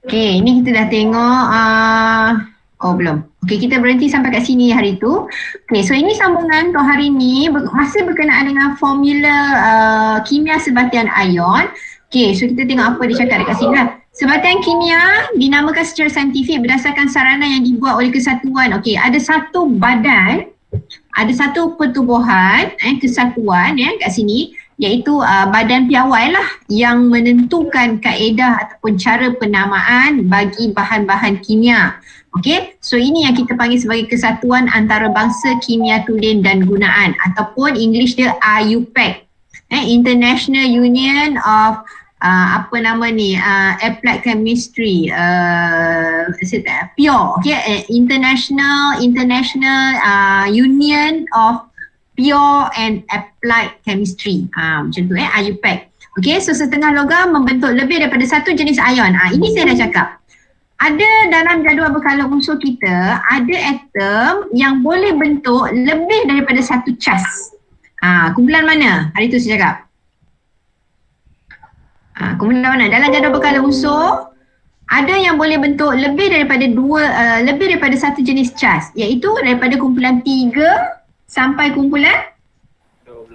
Okay, ini kita dah tengok oh belum. Okay, kita berhenti sampai kat sini hari tu. Okay, so ini sambungan untuk hari ni masih berkenaan dengan formula kimia sebatian ion. Okay, so kita tengok apa dia cakap dekat sini lah. Sebatian kimia dinamakan secara saintifik berdasarkan saranan yang dibuat oleh kesatuan. Okay, ada satu badan, ada satu pertubuhan, kesatuan kat sini, iaitu badan piawai lah yang menentukan kaedah ataupun cara penamaan bagi bahan-bahan kimia. Okey, so ini yang kita panggil sebagai kesatuan antarabangsa kimia tulen dan gunaan ataupun English dia IUPAC, International Union of apa nama ni, Applied Chemistry, PURE, okay? International Union of Pure and Applied Chemistry, macam tu IUPAC. Okay, so setengah logam membentuk lebih daripada satu jenis ion. Ini saya dah cakap. Ada dalam jadual berkala unsur kita, ada atom yang boleh bentuk lebih daripada satu cas. Kumpulan mana? Hari tu saya cakap. Kumpulan mana? Dalam jadual berkala unsur, ada yang boleh bentuk lebih daripada satu jenis cas, iaitu daripada kumpulan 3 sampai kumpulan 12.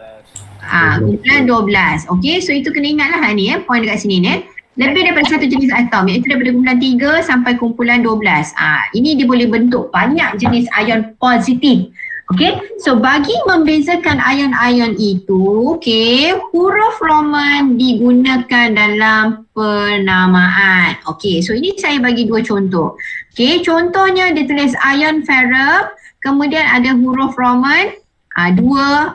Kumpulan 12. Okey, so itu kena ingatlah ni point dekat sini ni. Lebih daripada satu jenis atom, iaitu daripada kumpulan 3 sampai kumpulan 12. Ini dia boleh bentuk banyak jenis ion positif. Okey, so bagi membezakan ion-ion itu, okey, huruf Roman digunakan dalam penamaan. Okey, so ini saya bagi dua contoh. Okey, contohnya dia tulis ion ferrum, kemudian ada huruf Roman 2,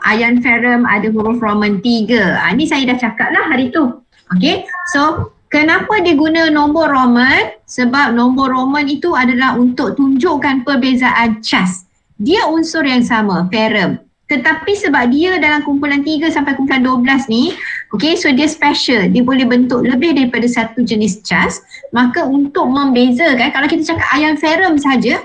ion ferrum ada huruf Roman 3. Ni saya dah cakap lah hari tu. Okey, so kenapa dia guna nombor Roman? Sebab nombor Roman itu adalah untuk tunjukkan perbezaan cas. Dia unsur yang sama, ferrum. Tetapi sebab dia dalam kumpulan 3 sampai kumpulan 12 ni, okay, so dia special. Dia boleh bentuk lebih daripada satu jenis cas. Maka untuk membezakan, kalau kita cakap ion ferrum saja,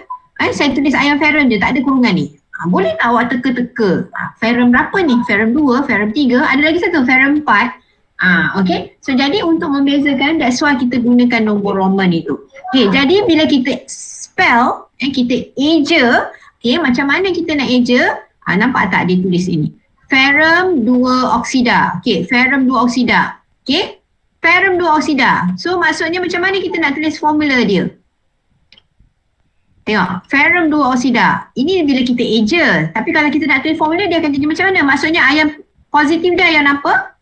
saya tulis ion ferrum je, tak ada kurungan ni. Boleh tak awak teka-teka? Ferrum berapa ni? Ferrum 2, ferrum 3, ada lagi satu, ferrum 4. Okay, so jadi untuk membezakan, that's why kita gunakan nombor Roman itu. Okay, jadi bila kita spell, kita eja, okay, macam mana kita nak eja? Nampak tak dia tulis ini? Ferrum 2 oksida. Okay, ferrum 2 oksida. Okay, ferrum 2 oksida. So maksudnya macam mana kita nak tulis formula dia? Tengok, ferrum 2 oksida. Ini bila kita eja. Tapi kalau kita nak tulis formula, dia akan jadi macam mana? Maksudnya ion positif dia ion apa?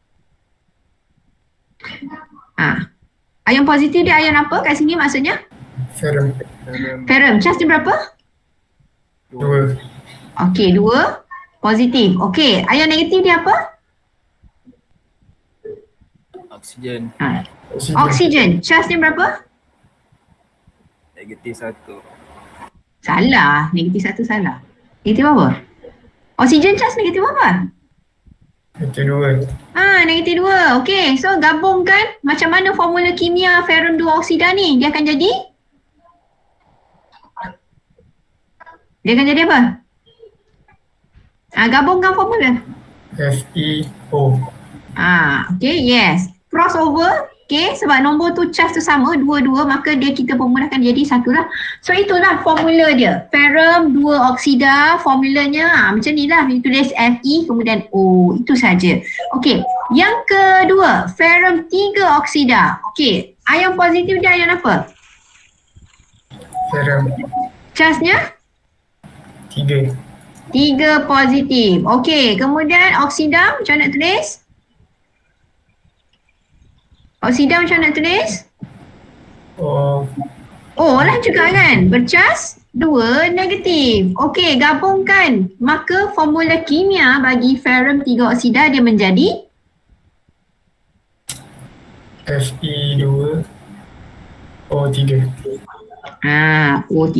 Ion positif dia ion apa kat sini maksudnya? Ferrum. Ferrum. Cas dia berapa? 2. Okey, 2 positif. Okey, ion negatif dia apa? Oksigen. Oksigen. Cas dia berapa? Negatif 1. Salah. Negatif 1 salah. Negatif apa? Oksigen cas negatif apa? Negatif 2. Negatif 2. Okey, so gabungkan macam mana formula kimia ferrum 2 oksida ni. Dia akan jadi? Dia akan jadi apa? Gabungkan formula. FeO. Okey, yes. Crossover. Okey, sebab nombor tu cas tu sama, 2, maka dia kita pemudahkan jadi satu lah. So itulah formula dia. Ferrum 2 oksida, formulanya macam ni lah. Dia tulis Fe kemudian O. Itu saja. Okey, yang kedua, ferrum 3 oksida. Okey, ion positif dia ion apa? Ferrum. Casnya? 3. 3 positif. Okey, kemudian oksida macam nak tulis? Oksida macam nak tulis? O lah juga kan? Bercas 2 negatif. Okey, gabungkan. Maka formula kimia bagi ferrum 3 oksida dia menjadi? Fe2 O3. O3.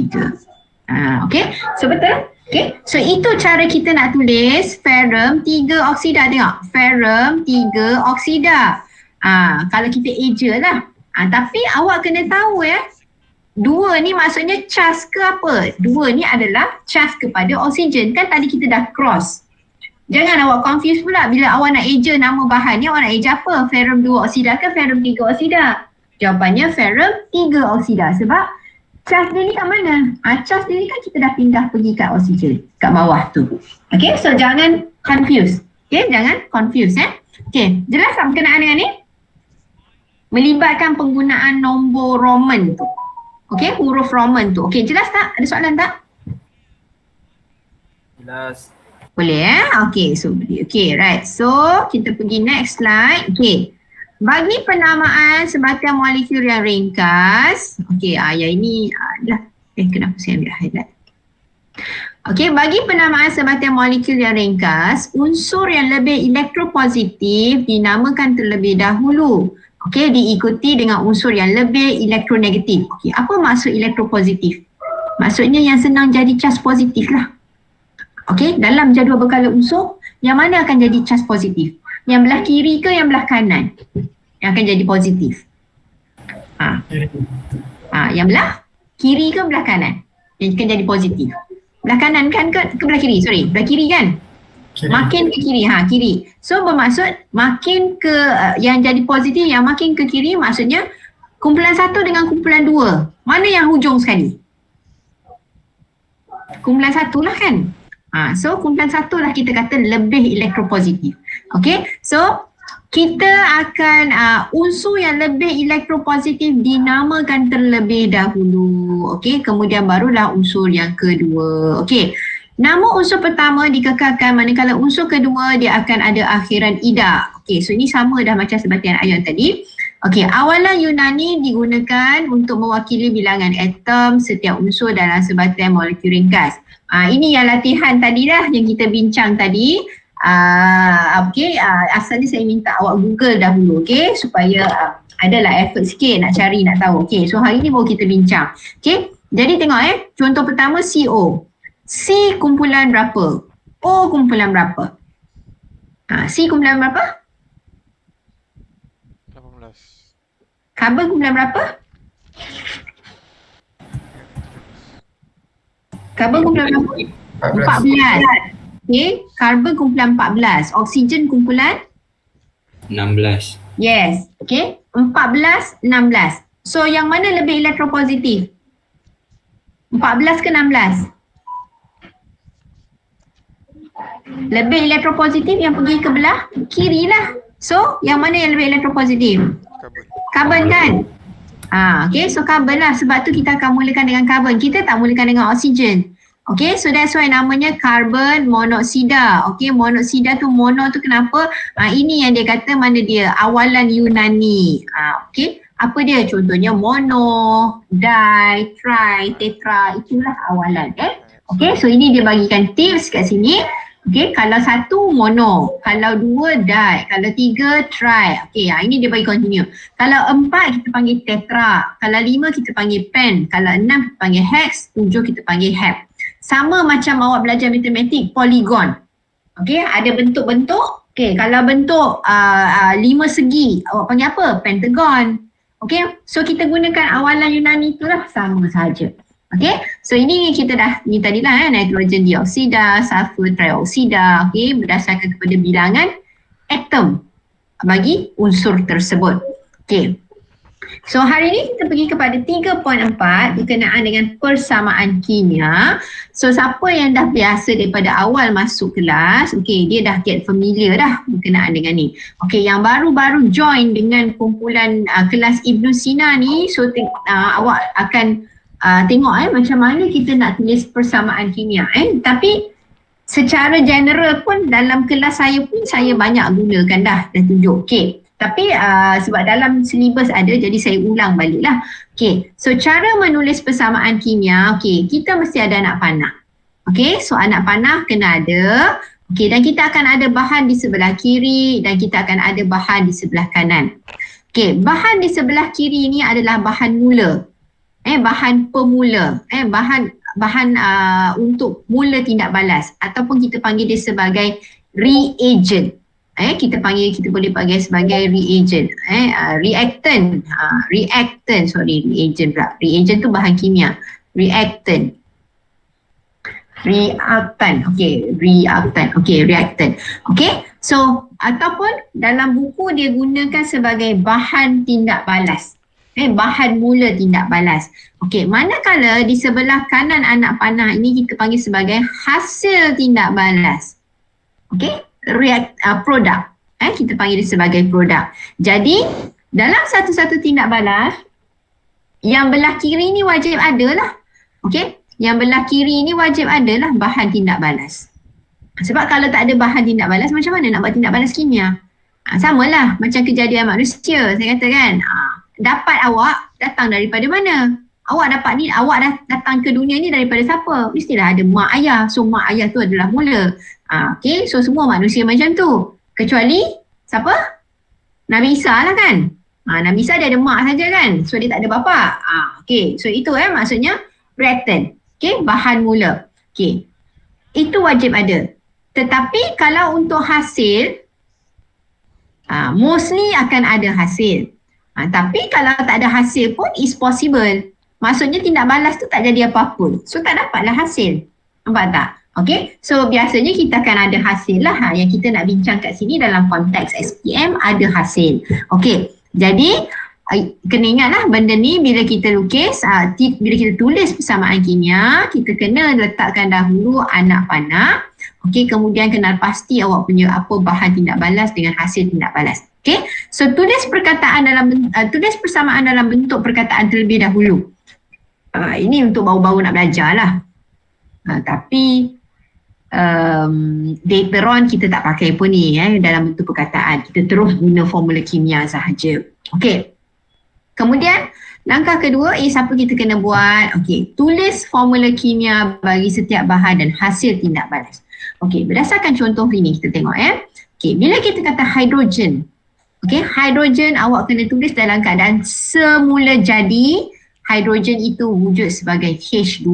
Okey, so betul? Okey, so itu cara kita nak tulis ferrum 3 oksida. Tengok, ferrum 3 oksida. Kalau kita eja lah. Tapi awak kena tahu 2 ni maksudnya cas ke apa? 2 ni adalah cas kepada oksigen. Kan tadi kita dah cross. Jangan awak confuse pula bila awak nak eja nama bahan ni, awak nak eja apa? Ferrum 2 oksida ke ferrum 3 oksida? Jawapannya ferrum 3 oksida sebab charge dia ni kat mana? Charge dia ni kan kita dah pindah pergi kat oksigen kat bawah tu. Okay, so jangan confuse. Okay, jangan confuse Okay, jelas tak berkenaan dengan ni? Melibatkan penggunaan nombor Roman tu. Okay, huruf Roman tu. Okay, jelas tak? Ada soalan tak? Jelas. Boleh Okay, so boleh. Okay, right. So, kita pergi next slide. Okay. Bagi penamaan sebatian molekul yang ringkas. Okay, yang ini dah. Kenapa saya ambil highlight? Okay, bagi penamaan sebatian molekul yang ringkas, unsur yang lebih elektropositif dinamakan terlebih dahulu. Okay, diikuti dengan unsur yang lebih elektronegatif. Okay, apa maksud elektropositif? Maksudnya yang senang jadi cas positif lah. Okay, dalam jadual berkala unsur, yang mana akan jadi cas positif? Yang belah kiri ke yang belah kanan? Yang akan jadi positif. Yang belah kiri ke belah kanan? Yang akan jadi positif. Belah kanan kan ke belah kiri? Sorry, belah kiri kan? Kiri. Makin ke kiri, kiri. So bermaksud makin ke yang jadi positif, yang makin ke kiri maksudnya kumpulan 1 dengan kumpulan 2. Mana yang hujung sekali? Kumpulan 1 lah kan? So kumpulan 1 lah kita kata lebih elektropositif. Okay, so kita akan unsur yang lebih elektropositif dinamakan terlebih dahulu. Okay, kemudian barulah unsur yang kedua. Okay, nama unsur pertama dikekalkan manakala unsur kedua dia akan ada akhiran ida. Okay, so ini sama dah macam sebatian ion tadi. Okay, awalan Yunani digunakan untuk mewakili bilangan atom setiap unsur dalam sebatian molekul ringkas. Ini yang latihan tadi dah yang kita bincang tadi. Asalnya saya minta awak Google dahulu, okay, supaya adalah effort sikit nak cari, nak tahu. Okay, so hari ni baru kita bincang. Okay, jadi tengok contoh pertama CO. C kumpulan berapa? O kumpulan berapa? C kumpulan berapa? 18. Karbon kumpulan berapa? Karbon kumpulan berapa? 14. Okay, karbon kumpulan 14. Oksigen kumpulan? 16. Yes. Okay, 14, 16. So yang mana lebih elektropositif? 14 ke 16? Lebih elektropositif yang pergi ke belah kiri lah. So yang mana yang lebih elektropositif? Karbon. Karbon kan? Okay, so karbon lah. Sebab tu kita akan mulakan dengan karbon. Kita tak mulakan dengan oksigen. Okay, so that's why namanya karbon monoksida. Okay, monoksida tu, mono tu kenapa? Ini yang dia kata mana dia? Awalan Yunani. Okay, apa dia? Contohnya mono, di, tri, tetra. Itulah awalan. Okay, so ini dia bagikan tips kat sini. Okay, kalau 1 mono, kalau 2 di, kalau 3 tri. Okay, ini dia bagi continue. Kalau 4 kita panggil tetra, kalau 5 kita panggil pen, kalau 6 kita panggil hex, 7 kita panggil hep. Sama macam awak belajar matematik, poligon. Okay, ada bentuk-bentuk. Okay, kalau bentuk 5 segi, awak panggil apa? Pentagon. Okay, so kita gunakan awalan Yunani itulah, sama saja. Okay, so ini kita dah, ni tadilah nitrogen dioksida, sulfur trioksida, okay, berdasarkan kepada bilangan atom bagi unsur tersebut. Okay, so hari ni kita pergi kepada 3.4 berkenaan dengan persamaan kimia. So siapa yang dah biasa daripada awal masuk kelas, okay, dia dah get familiar dah berkenaan dengan ni. Okay, yang baru-baru join dengan kumpulan kelas Ibn Sina ni, so awak akan tengok macam mana kita nak tulis persamaan kimia. Tapi secara general pun dalam kelas saya pun saya banyak gunakan dah tunjuk. Okay, tapi sebab dalam syllabus ada, jadi saya ulang balik lah. Okay, so cara menulis persamaan kimia, okay, kita mesti ada anak panah. Okay, so anak panah kena ada. Okay, dan kita akan ada bahan di sebelah kiri dan kita akan ada bahan di sebelah kanan. Okay, bahan di sebelah kiri ni adalah bahan mula. Bahan pemula, bahan untuk mula tindak balas, ataupun kita panggil dia sebagai reagent. Kita boleh panggil sebagai reagent. Reagent pula. Reagent tu bahan kimia. Reactant. Okay, so ataupun dalam buku dia gunakan sebagai bahan tindak balas. Bahan mula tindak balas. Okey, manakala di sebelah kanan anak panah ini kita panggil sebagai hasil tindak balas. Okey, produk. Kita panggil dia sebagai produk. Jadi, dalam satu-satu tindak balas, yang belah kiri ni wajib ada lah. Okey, yang belah kiri ni wajib ada lah bahan tindak balas. Sebab kalau tak ada bahan tindak balas, macam mana nak buat tindak balas kimia? Samalah macam kejadian manusia, saya kata kan. Dapat awak datang daripada mana? Awak dapat ni, awak datang ke dunia ni daripada siapa? Mestilah ada mak ayah. So mak ayah tu adalah mula. Okay, so semua manusia macam tu. Kecuali siapa? Nabi Isa lah kan. Nabi Isa dia ada mak saja kan. So dia tak ada bapa. Okay, so itu maksudnya return. Okay, bahan mula. Okay, itu wajib ada. Tetapi kalau untuk hasil, mostly akan ada hasil. Tapi kalau tak ada hasil pun is possible. Maksudnya tindak balas tu tak jadi apa-apa. So tak dapatlah hasil. Nampak tak? Okay. So biasanya kita akan ada hasil lah. Yang kita nak bincang kat sini dalam konteks SPM ada hasil. Okay. Jadi kena ingatlah benda ni bila kita lukis, bila kita tulis persamaan kimia, kita kena letakkan dahulu anak panah. Okay, kemudian kenal pasti awak punya apa bahan tindak balas dengan hasil tindak balas. Okay, so tulis persamaan dalam bentuk perkataan terlebih dahulu. Ini untuk baru-baru nak belajar lah. Tapi later on kita tak pakai pun ni dalam bentuk perkataan. Kita terus guna formula kimia sahaja. Okay, kemudian langkah kedua apa kita kena buat? Okay, tulis formula kimia bagi setiap bahan dan hasil tindak balas. Okey, berdasarkan contoh ini kita tengok Okey, bila kita kata hidrogen. Okey, hidrogen awak kena tulis dalam keadaan semula jadi hidrogen itu wujud sebagai H2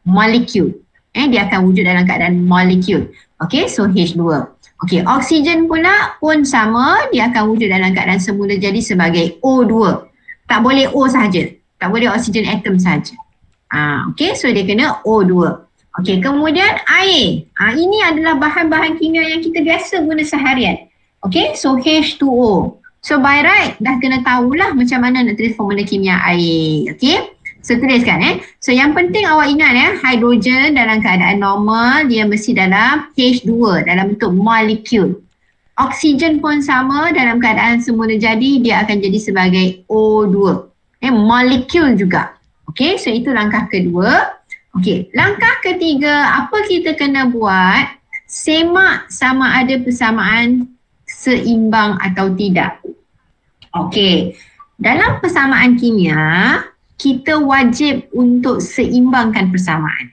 molekul. Dia akan wujud dalam keadaan molekul. Okey, so H2. Okey, oksigen pula pun sama, dia akan wujud dalam keadaan semula jadi sebagai O2. Tak boleh O sahaja. Tak boleh oksigen atom sahaja. Okey, so dia kena O2. Okey, kemudian air. Ini adalah bahan-bahan kimia yang kita biasa guna seharian. Okey, so H2O. So by right, dah kena tahulah macam mana nak tulis formula kimia air. Okey, so tuliskan So yang penting awak ingat hidrogen dalam keadaan normal, dia mesti dalam H2, dalam bentuk molekul. Oksigen pun sama, dalam keadaan semula jadi, dia akan jadi sebagai O2. Molekul juga. Okey, so itu langkah kedua. Okey, langkah ketiga, apa kita kena buat? Semak sama ada persamaan seimbang atau tidak. Okey, dalam persamaan kimia, kita wajib untuk seimbangkan persamaan.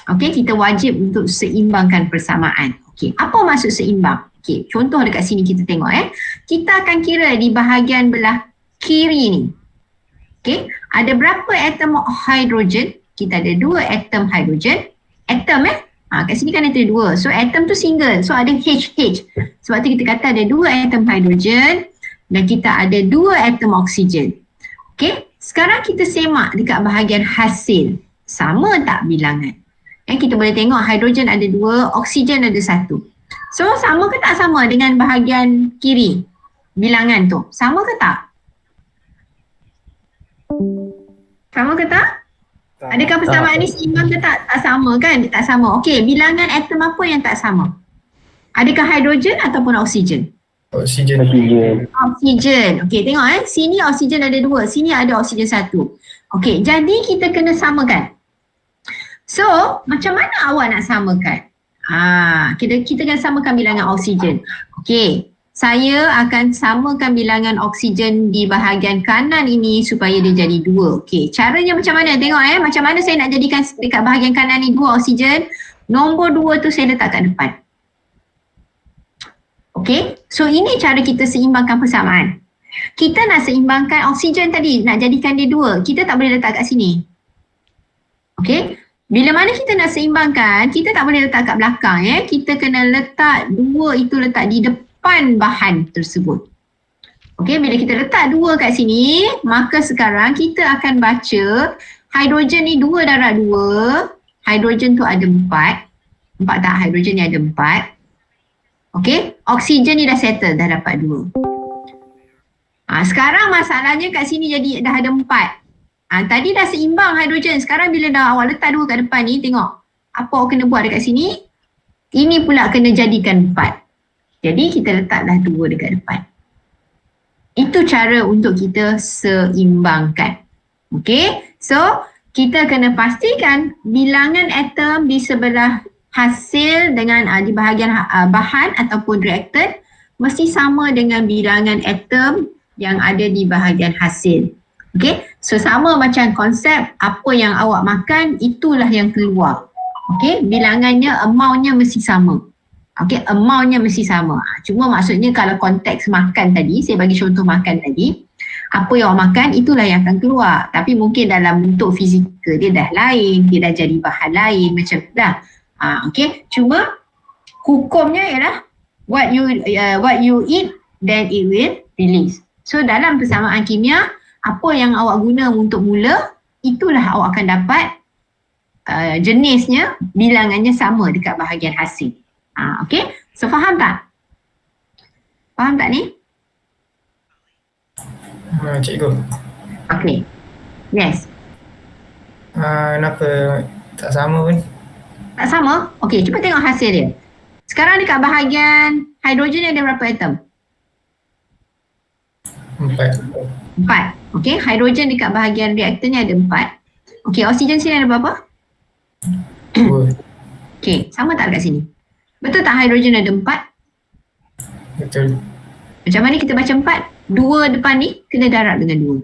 Okey, kita wajib untuk seimbangkan persamaan. Okey, apa maksud seimbang? Okey, contoh dekat sini kita tengok Kita akan kira di bahagian belah kiri ni. Okey, ada berapa atom hidrogen? Kita ada 2 atom hidrogen. Atom kat sini kan ada 2. So atom tu single. So ada HH. Sebab tu kita kata ada 2 atom hidrogen dan kita ada 2 atom oksigen. Okey, sekarang kita semak dekat bahagian hasil. Sama tak bilangan? Kita boleh tengok hidrogen ada 2, oksigen ada 1. So sama ke tak sama dengan bahagian kiri? Bilangan tu. Sama ke tak? Sama ke tak? Adakah persamaan ni seimbang ke tak? Tak sama kan? Tak sama. Okey, bilangan atom apa yang tak sama? Adakah hidrogen ataupun oksigen? Oksigen. Oksigen. Okey, tengok sini oksigen ada 2, sini ada oksigen 1. Okey, jadi kita kena samakan. So, macam mana awak nak samakan? Kita kena samakan bilangan oksigen. Okey, saya akan samakan bilangan oksigen di bahagian kanan ini supaya dia jadi 2. Okey, caranya macam mana? Tengok macam mana saya nak jadikan dekat bahagian kanan ni 2 oksigen. Nombor 2 tu saya letak kat depan. Okey, so ini cara kita seimbangkan persamaan. Kita nak seimbangkan oksigen tadi, nak jadikan dia 2. Kita tak boleh letak kat sini. Okey, bila mana kita nak seimbangkan, kita tak boleh letak kat belakang Kita kena letak 2 itu letak di depan bahan tersebut. Okey, bila kita letak 2 kat sini, maka sekarang kita akan baca hidrogen ni 2 darab 2. Hidrogen tu ada 4. Nampak tak? Hidrogen ni ada 4. Okey, oksigen ni dah settle, dah dapat 2. Sekarang masalahnya kat sini jadi dah ada 4. Tadi dah seimbang hidrogen. Sekarang bila dah awak letak 2 kat depan ni, tengok. Apa awak kena buat dekat sini? Ini pula kena jadikan 4. Jadi kita letaklah 2 dekat depan. Itu cara untuk kita seimbangkan. Okay? So, kita kena pastikan bilangan atom di sebelah hasil dengan di bahagian bahan ataupun reaktan mesti sama dengan bilangan atom yang ada di bahagian hasil. Okay? So, sama macam konsep apa yang awak makan, itulah yang keluar. Okay? Bilangannya, amount-nya mesti sama. Okay? Amount-nya mesti sama. Cuma maksudnya kalau konteks makan tadi, saya bagi contoh makan tadi, apa yang awak makan itulah yang akan keluar. Tapi mungkin dalam bentuk fizikal dia dah lain, dia dah jadi bahan lain macam tu lah. Okay? Cuma hukumnya ialah what you eat then it will release. So dalam persamaan kimia, apa yang awak guna untuk mula, itulah awak akan dapat jenisnya, bilangannya sama dekat bahagian hasil. Okay? So faham tak? Faham tak ni? Cikgu. Okay. Yes. Kenapa tak sama pun? Tak sama? Okay, cuba tengok hasil dia. Sekarang dekat bahagian hidrogen ada berapa atom? 4. 4. Okay, hidrogen dekat bahagian reaktor ni ada 4. Okay, oksigen sini ada berapa? 2. Okay, sama tak dekat sini? Betul tak hidrogen ada 4? Betul. Macam mana kita baca 4? 2 depan ni kena darab dengan 2.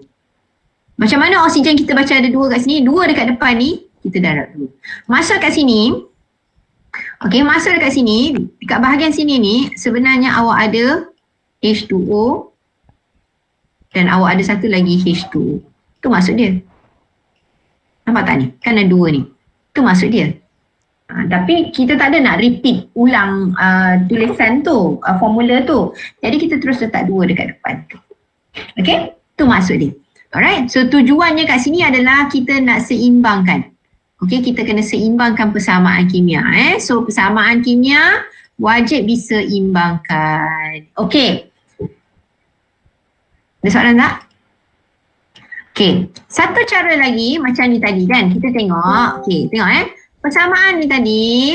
Macam mana oksigen kita baca ada 2 kat sini? 2 dekat depan ni kita darab 2. Masuk kat sini. Okay, masuk dekat sini. Dekat bahagian sini ni sebenarnya awak ada H2O dan awak ada satu lagi H2O. Tu maksud dia. Nampak tak ni? Kan ada 2 ni. Tu maksud dia. Tapi kita tak ada nak repeat ulang tulisan tu, formula tu. Jadi kita terus letak 2 dekat depan tu. Okay? Tu maksud dia. Alright? So tujuannya kat sini adalah kita nak seimbangkan. Okay? Kita kena seimbangkan persamaan kimia. So persamaan kimia wajib diseimbangkan. Okay. Ada soalan tak? Okay. Satu cara lagi macam ni tadi kan. Kita tengok. Okay. Tengok persamaan ni tadi,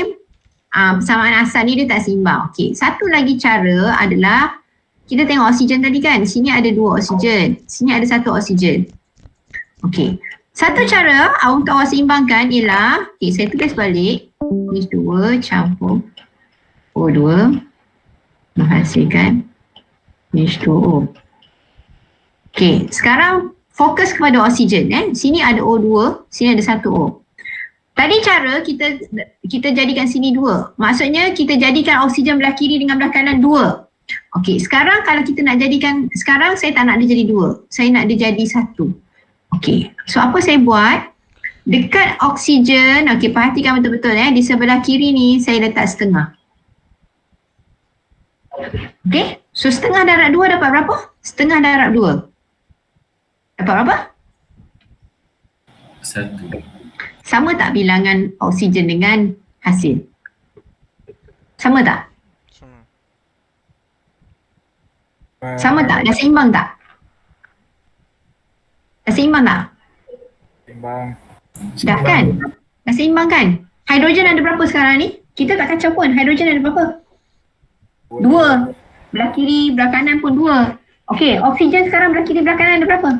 persamaan asal ni dia tak seimbang. Okey, satu lagi cara adalah kita tengok oksigen tadi kan. Sini ada 2 oksigen, sini ada 1 oksigen. Okey, satu cara untuk awak seimbangkan ialah, okey, saya tulis balik. H2 campur O2 menghasilkan H2O. Okey, sekarang fokus kepada oksigen. Sini ada O2, sini ada 1 O. Tadi cara kita jadikan sini 2. Maksudnya kita jadikan oksigen belah kiri dengan belah kanan 2. Okey, sekarang kalau kita nak jadikan, sekarang saya tak nak dia jadi 2. Saya nak dia jadi 1. Okey, so apa saya buat? Dekat oksigen, okey, perhatikan betul-betul di sebelah kiri ni saya letak setengah. Okey, so setengah darab 2 dapat berapa? Setengah darab 2. Dapat berapa? 1. Sama tak bilangan oksigen dengan hasil? Sama tak? Sama tak? Dah seimbang tak? Dah seimbang tak? Seimbang. Dah kan? Dah seimbang kan? Hidrogen ada berapa sekarang ni? Kita tak kacau pun. Hidrogen ada berapa? 2. Belah kiri, belah kanan pun 2. Okey, oksigen sekarang belah kiri, belah kanan ada berapa?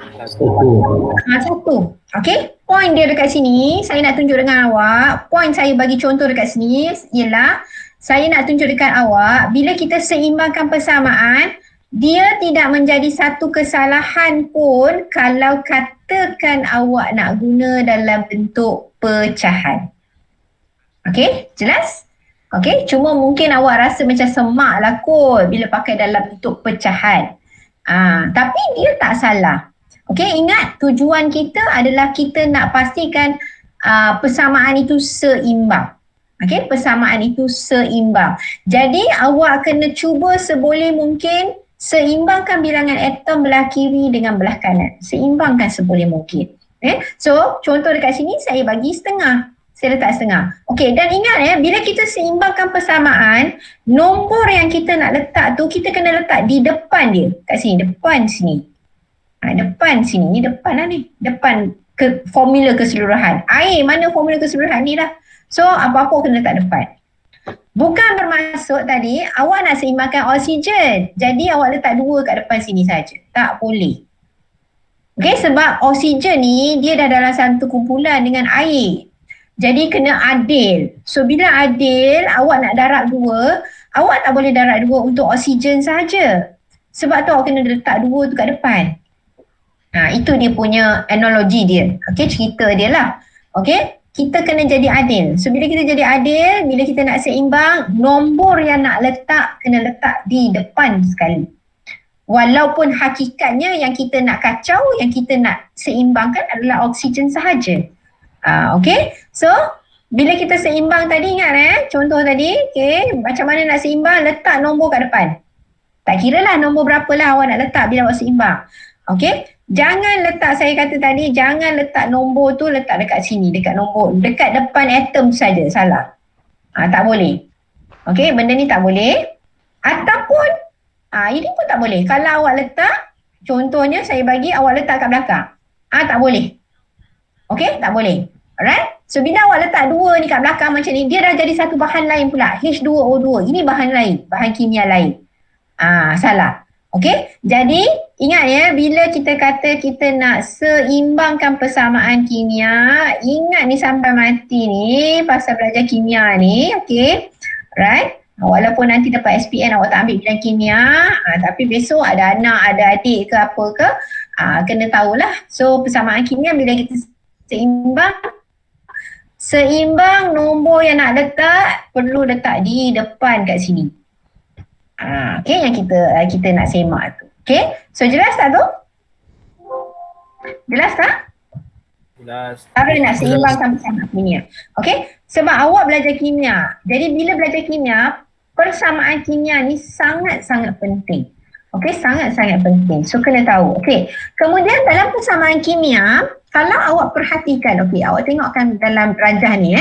1. 1. Okey, point dia dekat sini, saya nak tunjuk dengan awak. Point saya bagi contoh dekat sini ialah saya nak tunjuk dekat awak, bila kita seimbangkan persamaan, dia tidak menjadi satu kesalahan pun kalau katakan awak nak guna dalam bentuk pecahan. Okey, jelas? Okey, cuma mungkin awak rasa macam semak lah kot bila pakai dalam bentuk pecahan. Tapi dia tak salah. Okey, ingat tujuan kita adalah kita nak pastikan persamaan itu seimbang. Okey, persamaan itu seimbang. Jadi awak kena cuba seboleh mungkin seimbangkan bilangan atom belah kiri dengan belah kanan. Seimbangkan seboleh mungkin. So contoh dekat sini saya bagi setengah. saya letak setengah. Okey, dan ingat ya, bila kita seimbangkan persamaan, nombor yang kita nak letak tu kita kena letak di depan dia. Kat sini, depan sini. Depan sini, ni depan lah ni. Depan ke formula keseluruhan. Air mana formula keseluruhan ni lah. So apa-apa kena letak depan. Bukan bermaksud tadi awak nak seimbangkan oksigen. Jadi awak letak 2 kat depan sini saja. Tak boleh. Okey, sebab oksigen ni dia dah dalam satu kumpulan dengan air. Jadi kena adil. So bila adil, awak nak darab 2, awak tak boleh darab 2 untuk oksigen saja. Sebab tu awak kena letak 2 tu kat depan. Itu dia punya analogi dia. Okey, cerita dia lah. Okey, kita kena jadi adil. So bila kita jadi adil, bila kita nak seimbang, nombor yang nak letak kena letak di depan sekali. Walaupun hakikatnya yang kita nak kacau, yang kita nak seimbangkan adalah oksigen sahaja. Okey, so bila kita seimbang tadi ingat contoh tadi, okey, macam mana nak seimbang, letak nombor kat depan. Tak kira lah nombor berapa lah awak nak letak bila awak seimbang. Okey, jangan letak, saya kata tadi, jangan letak nombor tu letak dekat sini, dekat nombor, dekat depan atom saja, salah. Tak boleh. Okey, benda ni tak boleh. Ataupun, ini pun tak boleh. Kalau awak letak, contohnya saya bagi awak letak kat belakang. Tak boleh. Okey, tak boleh. Alright? So bila awak letak 2 ni kat belakang macam ni, dia dah jadi satu bahan lain pula. H2O2. Ini bahan lain, bahan kimia lain. Salah. Okey? Jadi ingat ya, bila kita kata kita nak seimbangkan persamaan kimia, ingat ni sampai mati ni pasal belajar kimia ni, okey? Right? Walaupun nanti dapat SPN awak tak ambil bidang kimia, tapi besok ada anak, ada adik ke apa ke, kena tahulah. So persamaan kimia bila kita seimbang nombor yang nak letak perlu letak di depan kat sini. Okey, yang kita nak semak tu. Okey, so jelas tak tu? Jelas tak? Jelas. Cara nak seimbangkan persamaan kimia. Okey, sebab awak belajar kimia. Jadi bila belajar kimia, persamaan kimia ni sangat-sangat penting. Okey, sangat-sangat penting. So kena tahu. Okey, kemudian dalam persamaan kimia, kalau awak perhatikan, okey, awak tengokkan dalam rajah ni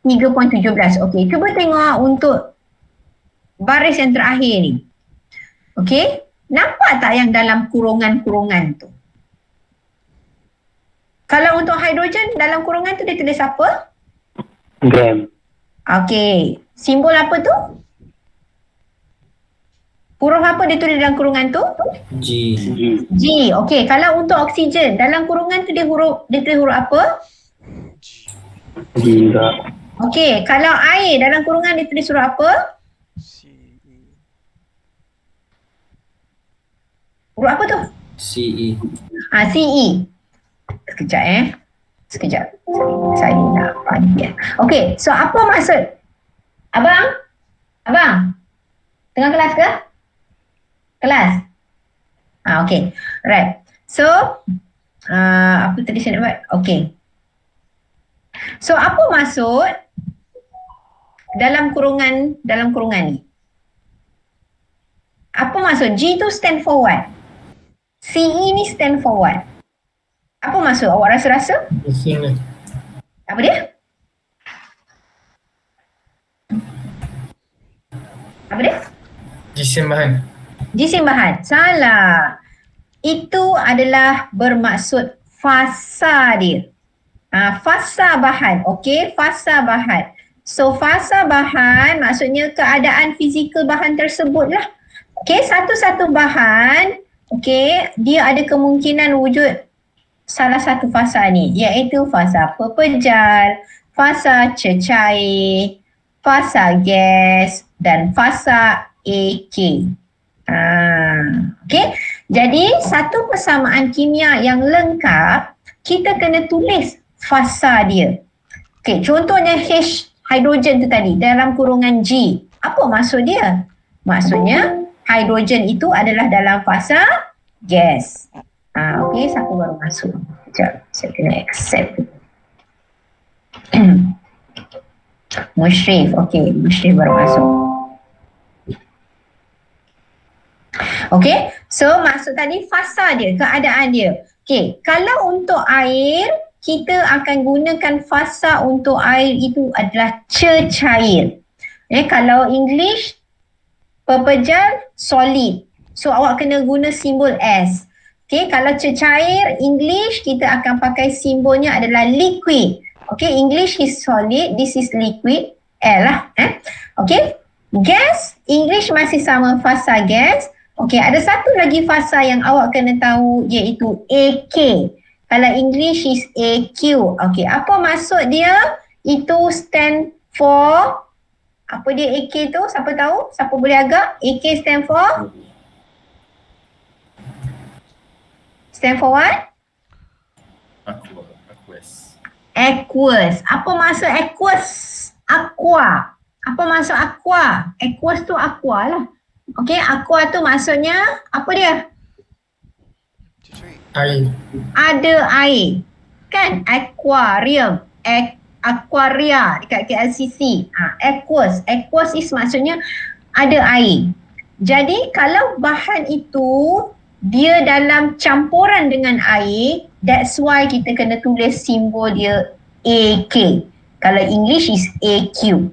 3.17. Okey, cuba tengok untuk baris yang terakhir ni. Okey, nampak tak yang dalam kurungan-kurungan tu? Kalau untuk hidrogen dalam kurungan tu dia tulis apa? Gram. Okey, simbol apa tu? Huruf apa dia tulis dalam kurungan tu? G. G. Okey, kalau untuk oksigen dalam kurungan tu dia tulis huruf apa? G juga. Okey, kalau air dalam kurungan dia tulis huruf apa? Huruf apa tu? CE. CE. Sekejap Sekejap. Saya nak panggil. Okey, so apa maksud? Abang? Tengah kelas ke? Kelas? Okey. Right. So, apa tadi saya nak buat? Okey. So, apa maksud dalam kurungan ni? Apa maksud? G tu stand for what? CE ni stand for what? Apa maksud? Awak rasa-rasa? Bising ni. Apa dia? Apa dia? Jisim bahan. Jisim bahan. Salah. Itu adalah bermaksud fasa dia. Fasa bahan. Okey, fasa bahan. So fasa bahan maksudnya keadaan fizikal bahan tersebut lah. Okey, satu-satu bahan, okey, dia ada kemungkinan wujud salah satu fasa ni, iaitu fasa pepejal, fasa cecair, fasa gas dan fasa AK. Okey, jadi satu persamaan kimia yang lengkap, kita kena tulis fasa dia. Okey, contohnya H hidrogen tu tadi dalam kurungan G. Apa maksud dia? Maksudnya hidrogen itu adalah dalam fasa gas. Okey, siapa baru masuk? Sekejap, saya kena accept. Mushrif, okey, Mushrif baru masuk. Okey, so maksud tadi fasa dia, keadaan dia. Okey, kalau untuk air, kita akan gunakan fasa untuk air itu adalah cecair. Kalau English, pepejal, solid. So awak kena guna simbol S. Okay, kalau cecair, English kita akan pakai simbolnya adalah liquid. Okay, English is solid, this is liquid, L lah. Okay, gas, English masih sama fasa gas. Okay, ada satu lagi fasa yang awak kena tahu iaitu AK. Kalau English is AQ. Okay, apa maksud dia? Itu stand for, apa dia AK tu? Siapa tahu? Siapa boleh agak? AK stand for? Stand for what? Aqueous. Aqueous. Apa maksud aqueous? Aqua. Apa maksud aqua? Aqueous tu aqua lah. Okay, aqua tu maksudnya apa dia? Air. Ada air. Kan? Aquarium. Aquaria dekat KLCC. Aqueous. Aqueous is maksudnya ada air. Jadi kalau bahan itu dia dalam campuran dengan air, that's why kita kena tulis simbol dia AK. Kalau English is AQ.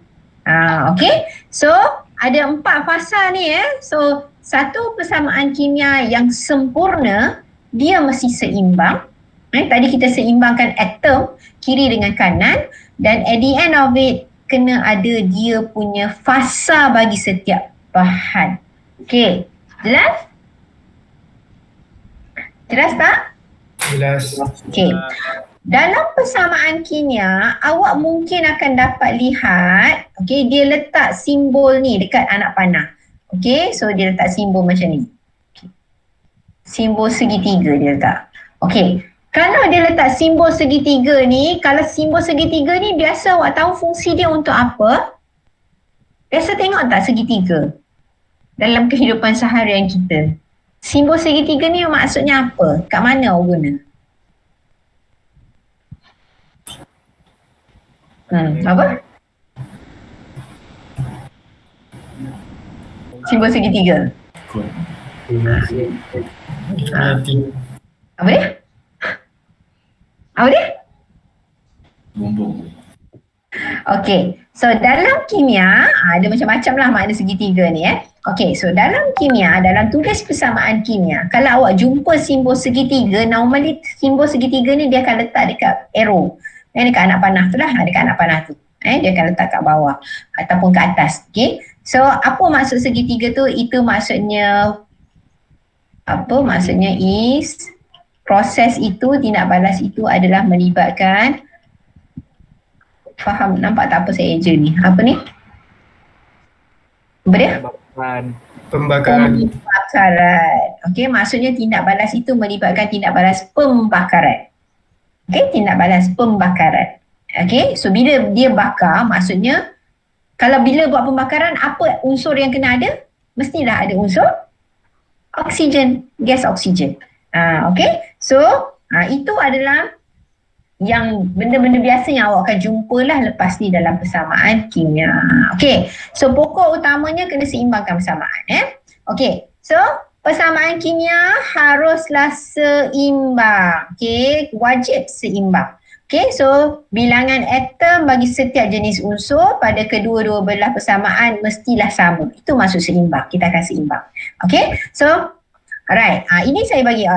Okay. So ada 4 fasa ni So satu persamaan kimia yang sempurna, dia mesti seimbang. Tadi kita seimbangkan atom kiri dengan kanan, dan at the end of it kena ada dia punya fasa bagi setiap bahan. Okay, jelas? Jelas tak? Jelas. Okay. Dalam persamaan kimia, awak mungkin akan dapat lihat, okay, dia letak simbol ni dekat anak panah. Okay, so dia letak simbol macam ni. Okay. Simbol segitiga dia letak. Okay, kalau dia letak simbol segitiga ni, kalau simbol segitiga ni biasa awak tahu fungsi dia untuk apa? Biasa tengok tak segitiga dalam kehidupan seharian kita? Simbol segitiga ni maksudnya apa? Kat mana awak guna? Apa? Simbol segitiga. Apa dia? Apa dia? Bumbung. Okay, so dalam kimia ada macam-macam lah makna segitiga ni Okay, so dalam kimia, dalam tulis persamaan kimia, kalau awak jumpa simbol segitiga, normally simbol segitiga ni dia akan letak dekat arrow. Dekat anak panah tu lah, dekat anak panah tu. Dia akan letak kat bawah ataupun ke atas. Okay, so apa maksud segitiga tu? Itu maksudnya, apa maksudnya is, proses itu, tindak balas itu adalah melibatkan, faham, nampak tak apa saya eja ni? Apa ni? Apa dia? Pembakaran. Pembakaran. Okey, maksudnya tindak balas itu melibatkan tindak balas pembakaran. Okey, tindak balas pembakaran. Okey, so bila dia bakar, maksudnya kalau bila buat pembakaran, apa unsur yang kena ada? Mestilah ada unsur oksigen, gas oksigen. Okey, so itu adalah yang benda-benda biasa yang awak akan jumpa lah lepas ni dalam persamaan kimia. Okey, so pokok utamanya kena seimbangkan persamaan. Okey, so persamaan kimia haruslah seimbang. Okey, wajib seimbang. Okey, so bilangan atom bagi setiap jenis unsur pada kedua-dua belah persamaan mestilah sama. Itu maksud seimbang. Kita akan seimbang. Okey, so alright. Ini saya bagi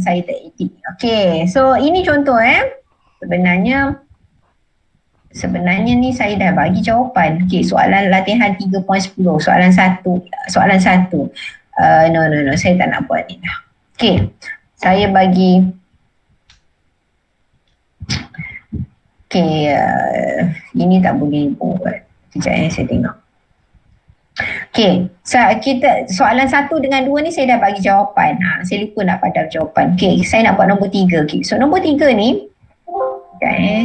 saya tak edit. Okey, so ini contoh Sebenarnya ni saya dah bagi jawapan. Okey, soalan latihan 3.10, soalan 1. No, saya tak nak buat ni dah. Okey, saya bagi. Okey, ini tak boleh buat. Sekejap saya tengok. Okey, kita soalan 1 dengan 2 ni saya dah bagi jawapan. Saya lupa nak padam jawapan. Okey, saya nak buat nombor 3. Okey, so nombor 3 ni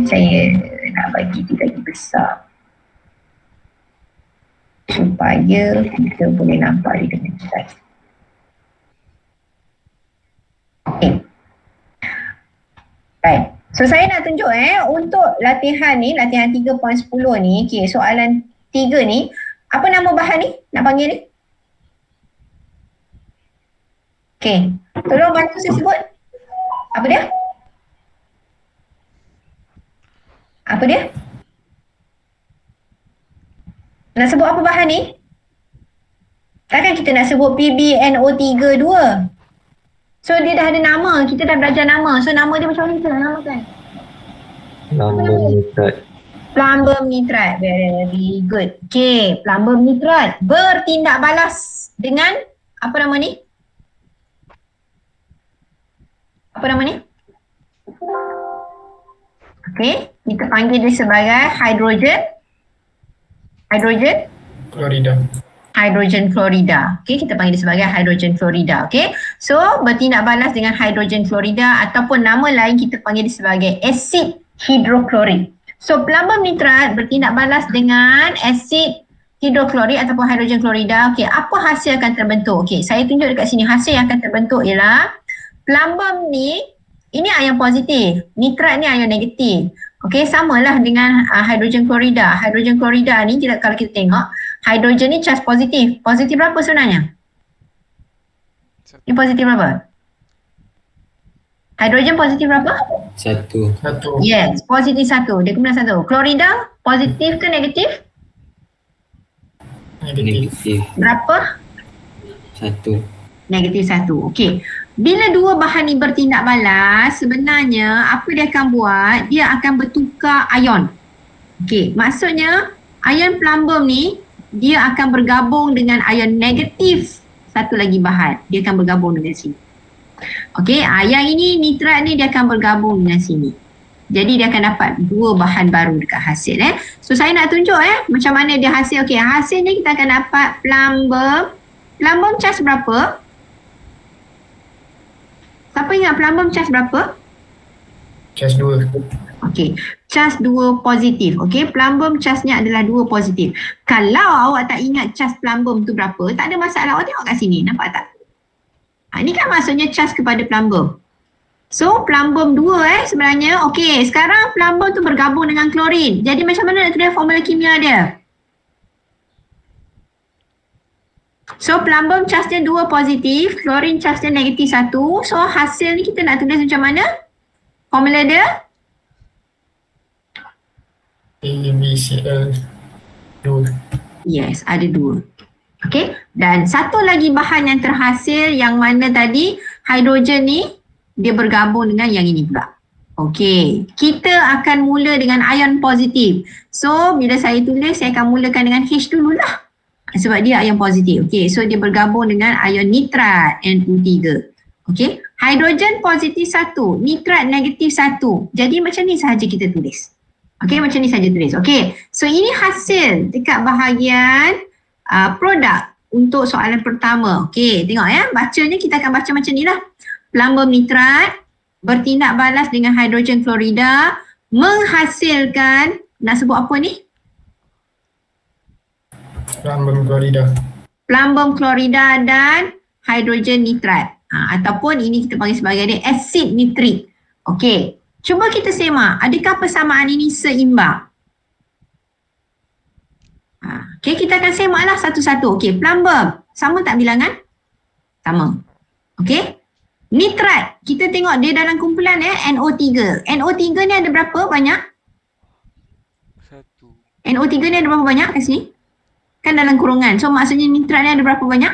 saya nak bagi dia lagi besar supaya kita boleh nampak dia dengan jelas. Okay. Right. So saya nak tunjuk untuk latihan ni, latihan 3.10 ni, okay, soalan 3 ni, apa nama bahan ni? Nak panggil ni? Okay. Tolong bantu saya sebut. Apa dia? Apa dia? Nak sebut apa bahan ni? Takkan kita nak sebut PbNO3 2. So dia dah ada nama, kita dah belajar nama. So nama dia macam mana kita nak namakan? Lambung nitrat. Plumbum nitrat. Very good. Okay, plumbum nitrat bertindak balas dengan apa nama ni? Apa nama ni? Okay, kita panggil dia sebagai hydrogen klorida. Okay, kita panggil dia sebagai hydrogen klorida. Okay, so bertindak balas dengan hydrogen klorida ataupun nama lain kita panggil dia sebagai asid hidroklorik. So plumbum nitrat bertindak balas dengan asid hidroklorik ataupun hydrogen klorida. Okay, apa hasil akan terbentuk? Okay, saya tunjuk dekat sini hasil yang akan terbentuk ialah plumbum ni, ini ion positif, nitrat ni ion negatif. Okey, samalah dengan hydrogen klorida. Hydrogen klorida ni kalau kita tengok, hydrogen ni charge positif. Positif berapa sebenarnya? Ni positif berapa? Hydrogen positif berapa? 1. Yes, positif 1. Dia kemudian 1. Klorida positif ke negatif? Negatif. Berapa? 1. Negatif 1. Okey. Bila dua bahan ni bertindak balas, sebenarnya apa dia akan buat? Dia akan bertukar ion. Okey, maksudnya ion plumbum ni dia akan bergabung dengan ion negatif satu lagi bahan. Dia akan bergabung dengan sini. Okey, yang ini nitrat ni dia akan bergabung dengan sini. Jadi dia akan dapat dua bahan baru dekat hasil. So saya nak tunjuk macam mana dia hasil. Okey, hasilnya kita akan dapat plumbum. Plumbum charge berapa? Siapa ingat plumbum charge berapa? Charge 2. Okey, charge 2 positif. Okey, plumbum charge-nya adalah 2 positif. Kalau awak tak ingat charge plumbum tu berapa, tak ada masalah. Awak tengok kat sini, nampak tak? Ini kan maksudnya charge kepada plumbum. So, plumbum 2 sebenarnya. Okey, sekarang plumbum tu bergabung dengan klorin. Jadi macam mana nak tulis formula kimia dia? So plumbum charge-nya 2 positif, klorin charge-nya negatif 1. So hasil ni kita nak tulis macam mana? Formula dia? AbCl 2. Yes, ada 2. Okay, dan satu lagi bahan yang terhasil yang mana tadi hidrogen ni dia bergabung dengan yang ini pula. Okay, kita akan mula dengan ion positif. So bila saya tulis, saya akan mulakan dengan H dululah. Sebab dia ion positif. Okey, so dia bergabung dengan ion nitrat NO3. Okey, hidrogen positif 1, nitrat negatif 1. Jadi macam ni sahaja kita tulis. Okey, macam ni saja tulis. Okey, so ini hasil dekat bahagian produk untuk soalan pertama. Okey, tengok bacanya kita akan baca macam ni lah. Plumbum nitrat bertindak balas dengan hidrogen klorida menghasilkan, nak sebut apa ni? Plumbum klorida dan hidrogen nitrat. Ataupun ini kita panggil sebagai dia asid nitrik. Okey, cuba kita semak. Adakah persamaan ini seimbang? Okey, kita akan semaklah satu-satu. Okey, plumbum. Sama tak bilangan? Sama. Okey. Nitrat. Kita tengok dia dalam kumpulan NO3. NO3 ni ada berapa banyak? 1. NO3 ni ada berapa banyak kat sini? Kan dalam kurungan. So maksudnya nitrat ni ada berapa banyak?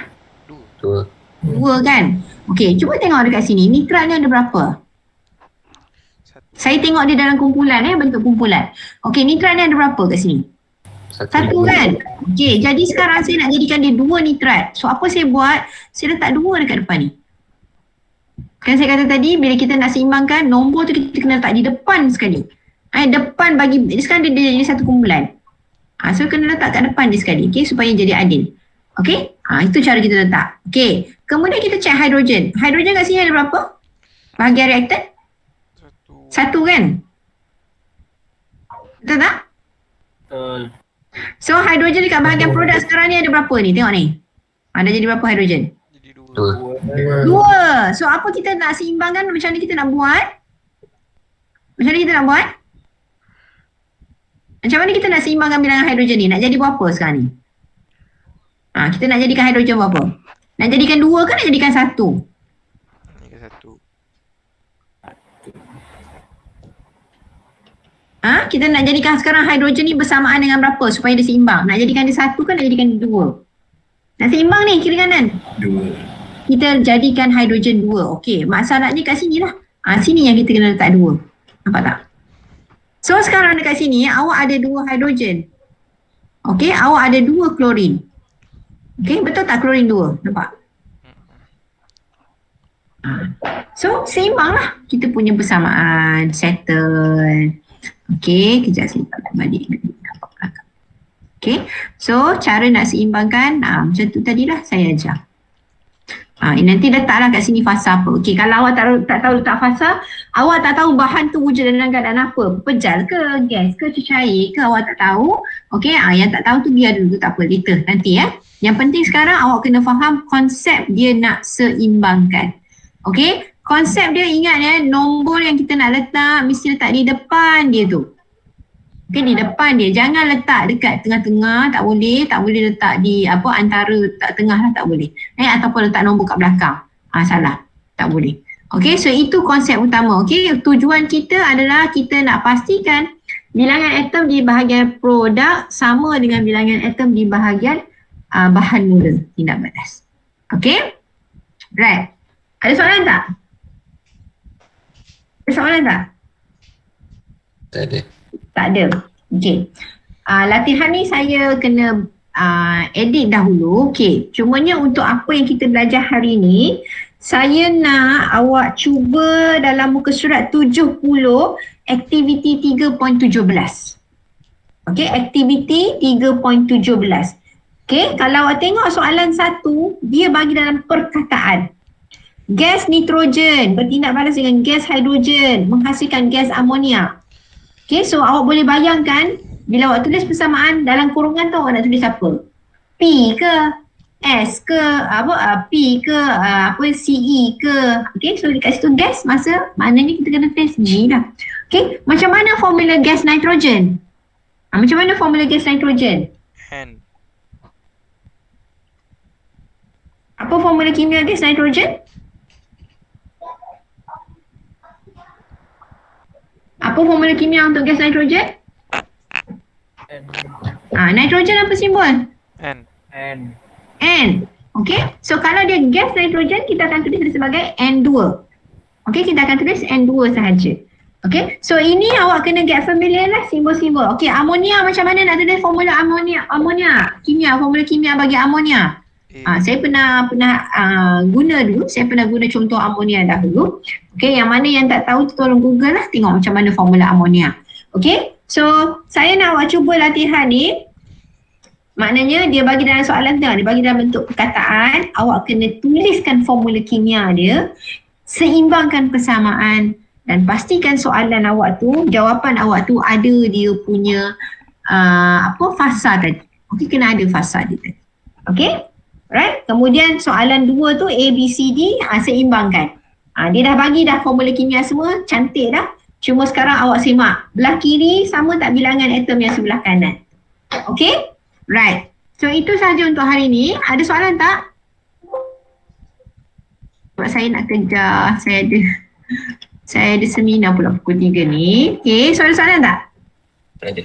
2. 2 kan? Okey, cuba tengok dekat sini. Nitrat ni ada berapa? 1. Saya tengok dia dalam kumpulan bentuk kumpulan. Okey, nitrat ni ada berapa kat sini? 1 kan? Okey, jadi sekarang saya nak jadikan dia 2 nitrat. So apa saya buat? Saya letak 2 dekat depan ni. Kan saya kata tadi bila kita nak seimbangkan nombor tu kita kena letak di depan sekali. Depan bagi sekarang dia jadi satu kumpulan. So kena letak kat depan dia sekali, okey, supaya jadi adil. Okey? Itu cara kita letak. Okey. Kemudian kita cek hidrogen. Hidrogen kat sini ada berapa? Bahagian reaktan? 1 kan? Betul tak? Betul. So hidrogen dekat bahagian produk sekarang ni ada berapa ni? Tengok ni. Ada jadi berapa hidrogen? Jadi 2. 2. So apa kita nak seimbangkan, macam ni kita nak buat? Macam ni kita nak buat? Macam mana kita nak seimbangkan bilangan hidrogen ni? Nak jadi berapa sekarang ni? Kita nak jadikan hidrogen berapa? Nak jadikan 2 ke nak jadikan 1? Ini ke 1. Ha? kita nak jadikan sekarang hidrogen ni bersamaan dengan berapa supaya dia seimbang? Nak jadikan dia 1 kan nak jadikan dia 2? Nak seimbang ni kiri kanan. 2. Kita jadikan hidrogen 2. Okey, masalahnya kat sini lah. Sini yang kita kena letak 2. Nampak tak? So sekarang dekat sini awak ada 2 hidrogen. Okey, awak ada 2 klorin. Okey, betul tak klorin 2? Nampak? So seimbang lah kita punya bersamaan, settle. Okey, kejap saya balik. Okey, so cara nak seimbangkan macam tu tadilah saya ajar. Nanti letaklah kat sini fasa apa. Okey, kalau awak tak tahu letak fasa, awak tak tahu bahan tu wujud dalam keadaan apa, pejal ke, gas ke, cair ke, awak tak tahu. Okey, yang tak tahu tu biar dulu, tak apa, later, nanti ya. Yang penting sekarang awak kena faham konsep dia nak seimbangkan. Okey, konsep dia ingat ya, nombor yang kita nak letak mesti letak di depan dia tu. Okey, di depan dia. Jangan letak dekat tengah-tengah, tak boleh letak di antara tak tengah lah, tak boleh. Ataupun letak nombor kat belakang. Salah. Tak boleh. Okey, so itu konsep utama. Okey, tujuan kita adalah kita nak pastikan bilangan atom di bahagian produk sama dengan bilangan atom di bahagian bahan mula tindak balas. Okey? Right. Ada soalan tak? Ada soalan tak? Tak ada. Tak ada. Okey. Latihan ni saya kena edit dahulu. Okey. Cumanya untuk apa yang kita belajar hari ni, saya nak awak cuba dalam muka surat 70 aktiviti 3.17. Okey, aktiviti 3.17. Okey, kalau awak tengok soalan 1, dia bagi dalam perkataan. Gas nitrogen bertindak balas dengan gas hidrogen menghasilkan gas amonia. Okay, so awak boleh bayangkan bila awak tulis persamaan dalam kurungan tu awak nak tulis apa? P ke? S ke? P ke? CE ke? Okay, so dekat situ gas maknanya kita kena tulis G lah. Okay, macam mana formula gas nitrogen? Macam mana formula gas nitrogen? N. Apa formula kimia gas nitrogen? Apa formula kimia untuk gas nitrogen? Nitrogen apa simbol? N. N. Okay. So kalau dia gas nitrogen, kita akan tulis dia sebagai N2. Okay, kita akan tulis N2 sahaja. Okay. So ini awak kena get familiar lah simbol-simbol. Okay, amonia macam mana nak tulis formula amonia? Formula kimia bagi amonia. Saya pernah guna dulu, saya pernah guna contoh amonia dahulu. Okay, yang mana yang tak tahu tu tolong Google lah, tengok macam mana formula amonia. Okay, so saya nak awak cuba latihan ni. Maknanya dia bagi dalam soalan tu, dia bagi dalam bentuk perkataan, awak kena tuliskan formula kimia dia, seimbangkan persamaan dan pastikan soalan awak tu, jawapan awak tu ada dia punya fasa tadi. Okay, kena ada fasa dia tadi. Okay. Right, kemudian soalan 2 tu A, B, C, D seimbangkan. Dia dah bagi dah formula kimia semua, cantik dah. Cuma sekarang awak simak, belah kiri sama tak bilangan atom yang sebelah kanan. Okay, right. So itu sahaja untuk hari ni. Ada soalan tak? Sebab saya nak kejar, saya ada seminar pula pukul 3 ni. Okay, so ada soalan tak? Tak ada.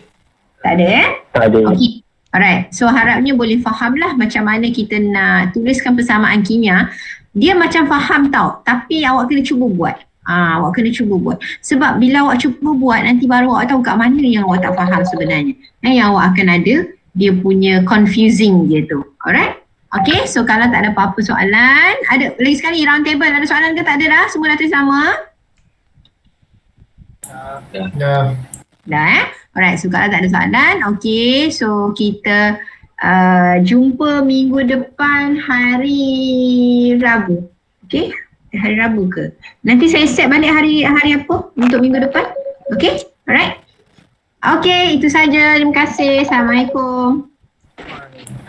Tak ada Tak ada. Okay. Alright, so harapnya boleh faham lah macam mana kita nak tuliskan persamaan kimia. Dia macam faham tau, tapi awak kena cuba buat. Awak kena cuba buat. Sebab bila awak cuba buat, nanti baru awak tahu kat mana yang awak tak faham sebenarnya. Yang awak akan ada, dia punya confusing dia tu. Alright? Okay, so kalau tak ada apa-apa soalan, ada lagi sekali round table, ada soalan ke tak ada dah? Semua dah tulis sama? Dah. Dah Alright, so kalau tak ada soalan, okay, so kita jumpa minggu depan hari Rabu. Okay, hari Rabu ke? Nanti saya set balik hari apa untuk minggu depan. Okay, alright. Okay, itu saja. Terima kasih. Assalamualaikum.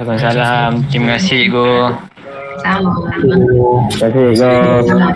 Waalaikumsalam. Terima kasih, Go. Sama. Terima kasih, Go. Sama.